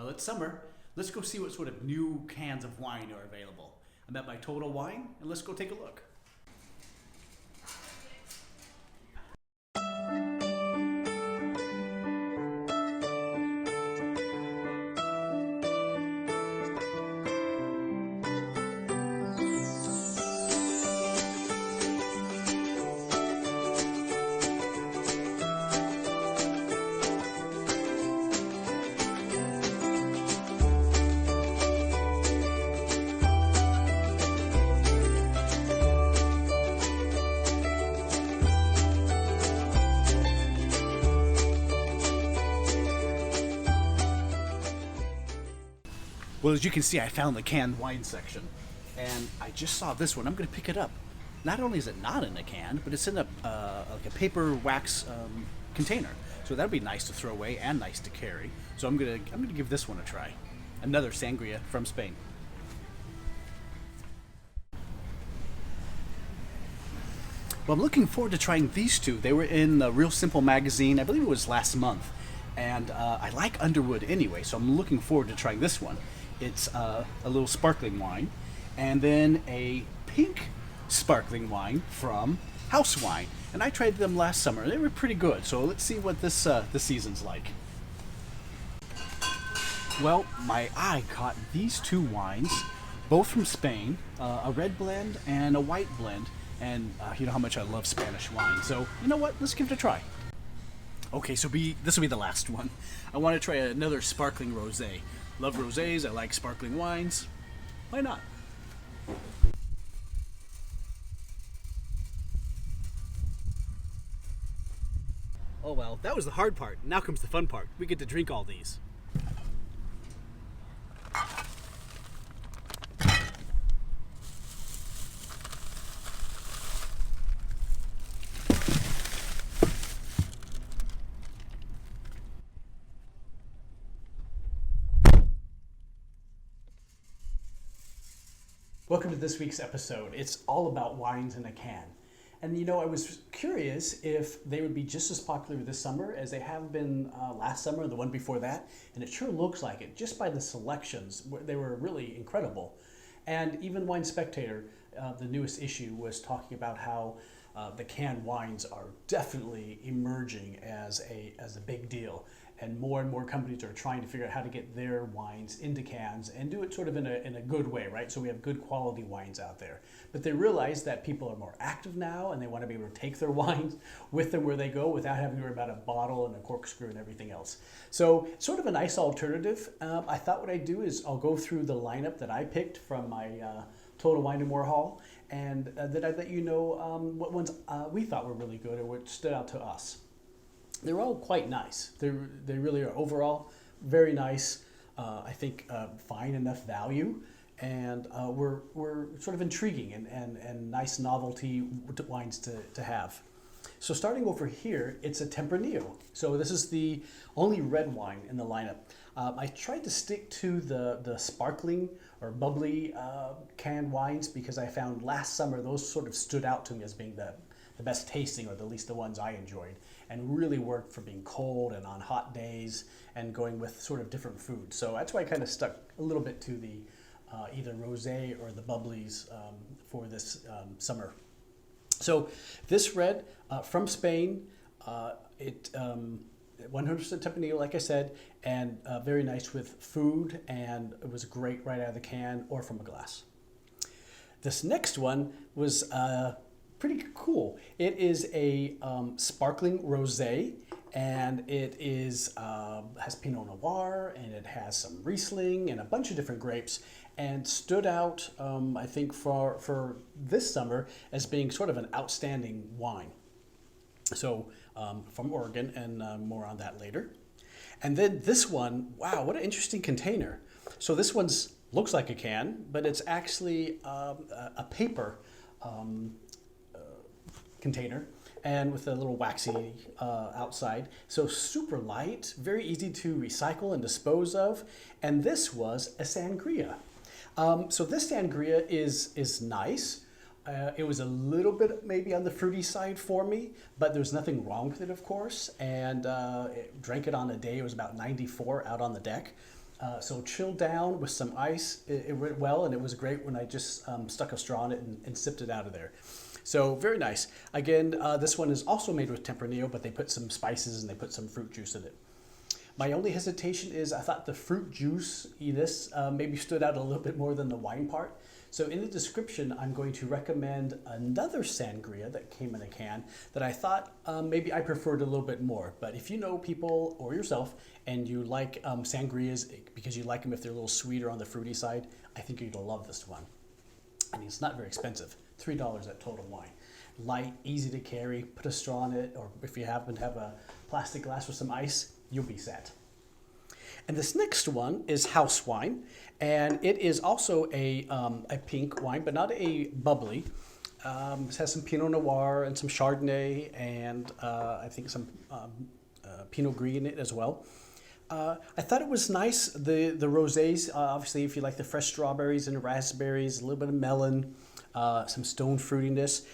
Well, it's summer. Let's go see what sort of new cans of wine are available. I'm at my Total Wine, and let's go take a look. Well, as you can see, I found the canned wine section, and I just saw this one. I'm going to pick it up. Not only is it not in a can, but it's in a like a paper wax container. So that'd be nice to throw away and nice to carry. So I'm gonna give this one a try. Another sangria from Spain. Well, I'm looking forward to trying these two. They were in the Real Simple magazine. I believe it was last month, and I like Underwood anyway, so I'm looking forward to trying this one. It's a little sparkling wine, and then a pink sparkling wine from House Wine. And I tried them last summer. They were pretty good, so let's see what this season's like. Well, my eye caught these two wines, both from Spain, a red blend and a white blend. And you know how much I love Spanish wine, so you know what? Let's give it a try. Okay, so this will be the last one. I want to try another sparkling rosé. Love rosés, I like sparkling wines. Why not? Oh well, that was the hard part. Now comes the fun part. We get to drink all these. Welcome to this week's episode. It's all about wines in a can. And you know, I was curious if they would be just as popular this summer as they have been last summer, the one before that. And it sure looks like it, just by the selections. They were really incredible. And even Wine Spectator, the newest issue, was talking about how the canned wines are definitely emerging as a big deal. And more companies are trying to figure out how to get their wines into cans and do it sort of in a good way, right? So we have good quality wines out there. But they realize that people are more active now and they want to be able to take their wines with them where they go without having to worry about a bottle and a corkscrew and everything else. So sort of a nice alternative. I thought what I'd do is I'll go through the lineup that I picked from my Total Wine and More haul, and then I'd let you know what ones we thought were really good or what stood out to us. They're all quite nice. They really are overall very nice. I think fine enough value, and were sort of intriguing and nice novelty wines to have. So starting over here, it's a Tempranillo. So this is the only red wine in the lineup. I tried to stick to the sparkling or bubbly canned wines because I found last summer those sort of stood out to me as being the best tasting, or at least the ones I enjoyed, and really worked for being cold and on hot days and going with sort of different foods. So that's why I kind of stuck a little bit to the either rosé or the bubblies for this summer. So this red from Spain, it 100% Tempranillo, like I said, and very nice with food, and it was great right out of the can or from a glass. This next one was pretty cool. It is a sparkling rosé, and it is has Pinot Noir, and it has some Riesling and a bunch of different grapes, and stood out, I think, for this summer as being sort of an outstanding wine. So from Oregon, and more on that later. And then this one, wow, what an interesting container. So this one's looks like a can, but it's actually a paper container, and with a little waxy outside. So super light, very easy to recycle and dispose of. And this was a sangria. So this sangria is nice. It was a little bit maybe on the fruity side for me, but there's nothing wrong with it, of course. And drank it on a day. It was about 94 out on the deck. So chilled down with some ice, it went well, and it was great when I just stuck a straw in it and sipped it out of there. So very nice. Again, this one is also made with Tempranillo, but they put some spices and they put some fruit juice in it. My only hesitation is I thought the fruit juiciness maybe stood out a little bit more than the wine part. So in the description, I'm going to recommend another sangria that came in a can that I thought maybe I preferred a little bit more. But if you know people or yourself and you like sangrias because you like them if they're a little sweeter on the fruity side, I think you're going to love this one. I mean, it's not very expensive, $3 at Total Wine. Light, easy to carry, put a straw in it, or if you happen to have a plastic glass with some ice, you'll be set. And this next one is house wine, and it is also a pink wine, but not a bubbly. It has some Pinot Noir and some Chardonnay, and I think some Pinot Gris in it as well. I thought it was nice. The rosés, obviously, if you like the fresh strawberries and raspberries, a little bit of melon, some stone fruitiness.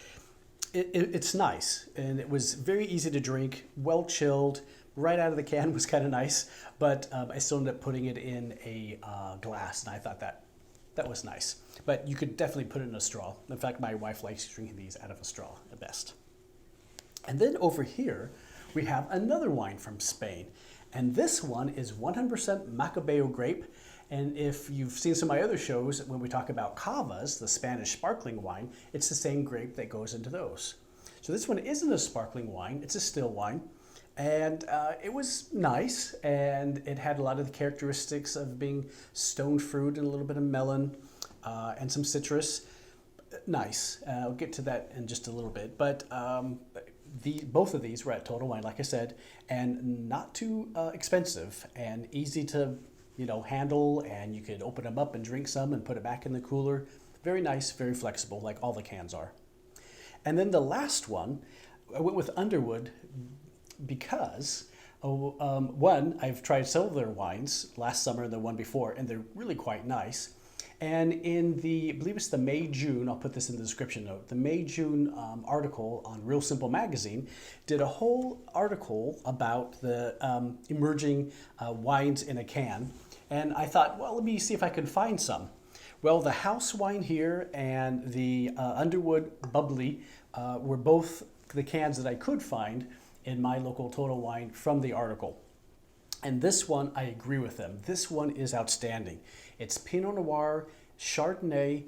It's nice, and it was very easy to drink, well chilled. Right out of the can was kind of nice, but I still ended up putting it in a glass, and I thought that was nice. But you could definitely put it in a straw. In fact, my wife likes drinking these out of a straw at best. And then over here, we have another wine from Spain. And this one is 100% Macabeo grape. And if you've seen some of my other shows, when we talk about cavas, the Spanish sparkling wine, it's the same grape that goes into those. So this one isn't a sparkling wine, it's a still wine. And it was nice, and it had a lot of the characteristics of being stone fruit and a little bit of melon and some citrus. Nice. I'll get to that in just a little bit. But both of these were at Total Wine, like I said, and not too expensive and easy to handle, and you could open them up and drink some and put it back in the cooler. Very nice, very flexible, like all the cans are. And then the last one, I went with Underwood because one, I've tried some of their wines last summer and the one before, and they're really quite nice. And in I believe it's the May-June, I'll put this in the description note, the May-June article on Real Simple Magazine did a whole article about the emerging wines in a can. And I thought, well, let me see if I can find some. Well, the house wine here and the Underwood Bubbly were both the cans that I could find in my local Total Wine from the article. And this one, I agree with them. This one is outstanding. It's Pinot Noir, Chardonnay.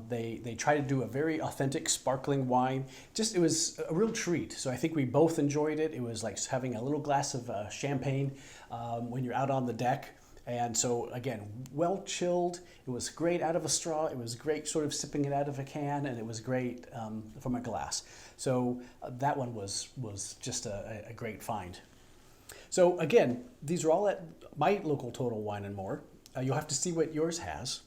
They try to do a very authentic sparkling wine. It was a real treat. So I think we both enjoyed it. It was like having a little glass of champagne when you're out on the deck. And so again, well chilled. It was great out of a straw. It was great sort of sipping it out of a can, and it was great from a glass. So that one was just a great find. So again, these are all at my local Total Wine and More. You'll have to see what yours has.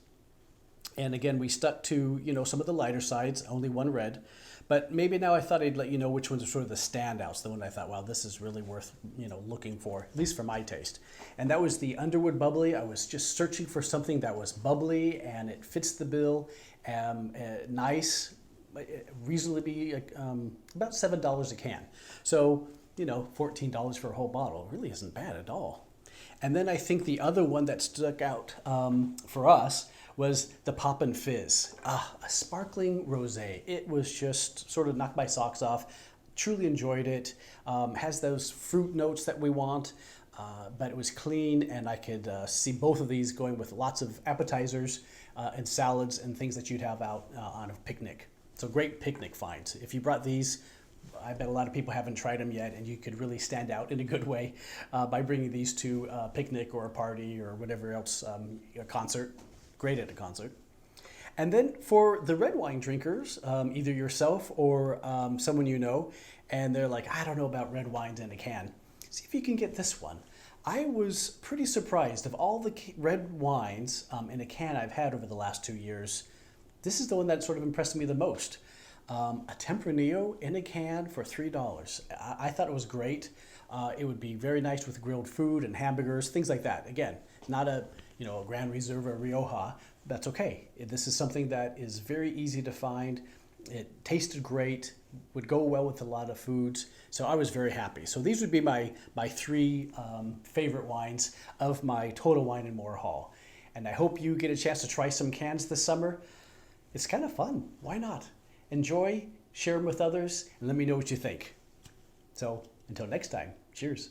And again, we stuck to some of the lighter sides, only one red. But maybe now I thought I'd let you know which ones are sort of the standouts, the one I thought, wow, this is really worth looking for, at least for my taste. And that was the Underwood Bubbly. I was just searching for something that was bubbly and it fits the bill, nice, reasonably about $7 a can. So $14 for a whole bottle really isn't bad at all. And then I think the other one that stuck out for us was the Poppin' Fizz, a sparkling rosé. It was just sort of knocked my socks off. Truly enjoyed it. Has those fruit notes that we want, but it was clean, and I could see both of these going with lots of appetizers and salads and things that you'd have out on a picnic. So great picnic finds. If you brought these, I bet a lot of people haven't tried them yet, and you could really stand out in a good way by bringing these to a picnic or a party or whatever else, a concert. Great at a concert. And then for the red wine drinkers, either yourself or someone you know, and they're like, I don't know about red wines in a can. See if you can get this one. I was pretty surprised of all the red wines in a can I've had over the last 2 years. This is the one that sort of impressed me the most. A Tempranillo in a can for $3. I thought it was great. It would be very nice with grilled food and hamburgers, things like that. Again, not a Grand Reserva Rioja. That's okay. This is something that is very easy to find. It tasted great, would go well with a lot of foods. So I was very happy. So these would be my three favorite wines of my Total Wine and More haul. And I hope you get a chance to try some cans this summer. It's kind of fun. Why not? Enjoy, share them with others, and let me know what you think. So until next time, cheers.